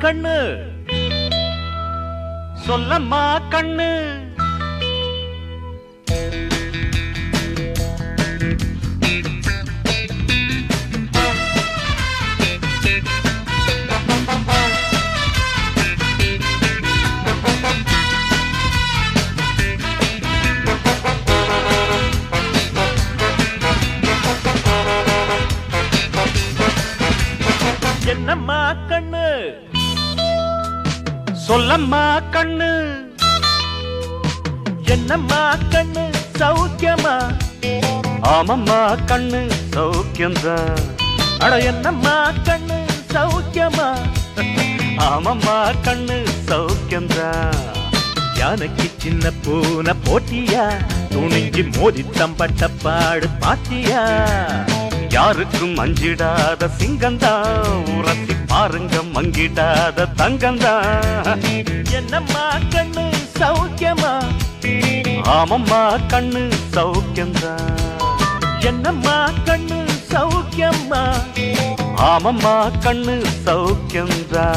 கண்ணு சொல்லம்மா கண்ணு என்னம்மா கண்ணு சொல்லம்மா கண்ணு என்னம்மா கண்ணு சௌக்கியமா ஆமம்மா கண்ணு சௌக்கியம்தான் அட என்னம்மா கண்ணு சௌக்கியமா ஆமம்மா கண்ணு சௌக்கியம்தான் யானைக்கு சின்ன பூனை போட்டியா துணிஞ்சு மோதி தம்பட்ட பாடு பாத்தியா யாருக்கும் அஞ்சிடாத சிங்கந்தா உரத்தி பாருங்க மங்கிடாத தங்கந்தா என்னம்மா கண்ணு சௌக்கியமா ஆமம்மா கண்ணு சௌக்கியந்தா என்னம்மா கண்ணு சௌக்கியமா ஆமம்மா கண்ணு சௌக்கியந்தா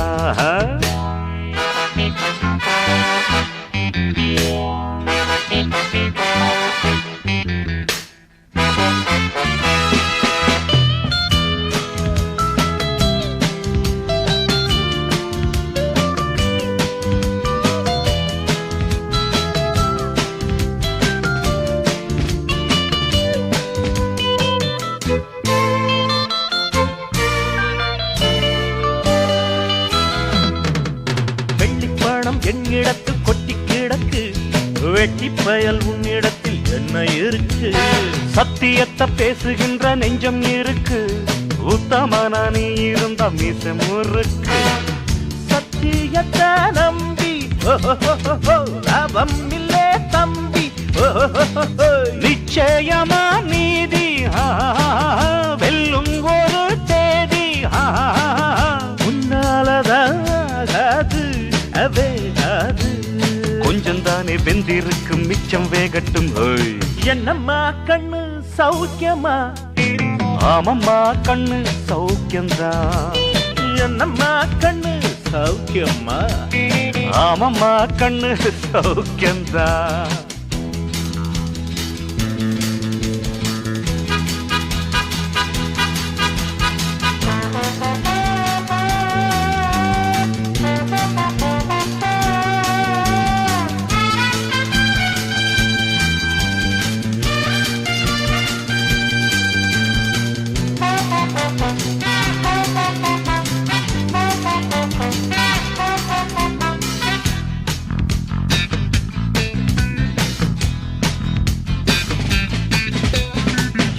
என்னிடத்து கொட்டி கிடக்கு வெட்டி பயல் உன்னிடத்தில் என்ன இருக்கு சத்தியத்தை பேசுகின்ற நெஞ்சம் இருக்கு உத்தமனா நீ இருந்த மீச முறுக்கு சத்தியத்தை நம்பி லாபம் இல்லே தம்பி நிச்சயமா நீதி வெல்லும் ஒரு தேதி உன்னாலதான் வேகாது கொஞ்சம் தானே வெந்திருக்கும் மிச்சம் வேகட்டும் என்னம்மா கண்ணு சௌக்கியமா ஆமம்மா கண்ணு சௌக்கியம்தான் என்னம்மா கண்ணு சௌக்கியமா ஆமம்மா கண்ணு சௌக்கியம்தான்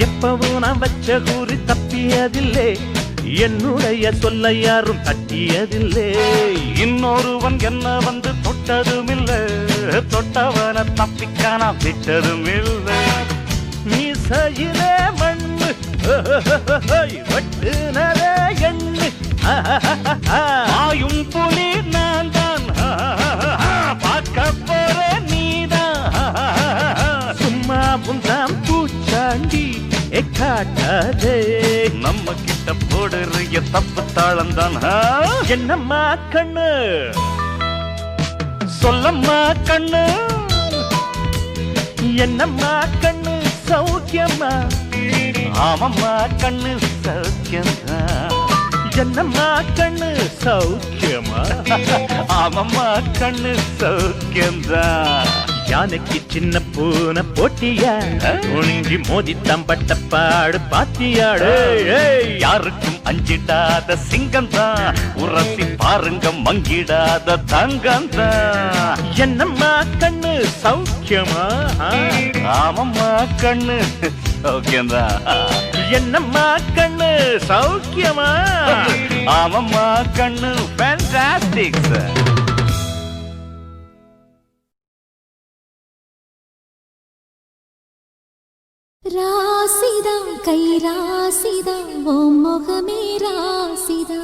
எப்பவும் நான் வச்ச கூறி தப்பியதில்லை என்னுடைய சொல்ல யாரும் தட்டியதில்லை இன்னொருவன் என்ன வந்து தொட்டதுமில்லை தொட்டவன தப்பிக்கான விட்டதும் இல்லை மீசையிலே மண்ணு வெட்டுனரே எண்ணு ஆயும் புலி நான் தான் பார்க்க போற நீதான் சும்மா புந்தாம் பூச்சாண்டி காட்டாதே நம்ம கிட்ட போடுறிய தப்பு தாளம் தான் என்னம்மா கண்ணு சொல்லம்மா கண்ணு என்னம்மா கண்ணு சௌக்கியமா ஆமம்மா கண்ணு சௌக்கியமா என்னம்மா கண்ணு சௌக்கியமா ஆமம்மா கண்ணு சௌக்கியம்தா யானைக்கு சின்ன பூனை போட்டியா துணிஞ்சி மோதி தம்பட்ட பாடு பாத்தியாடு யாருக்கும் அஞ்சிடாத சிங்கம்தான் உரசி பாருங்க மங்கிடாத தங்கம்தான் என்னம்மா கண்ணு சௌக்கியமா ஆமம்மா கண்ணு சௌக்கியம்தான் என்னம்மா கண்ணு சௌக்கியமா ஆமம்மா கண்ணு ஃபேண்டாஸ்டிக் சார் ராசிதா கை ராசிதா ஓ முகமே ராசிதா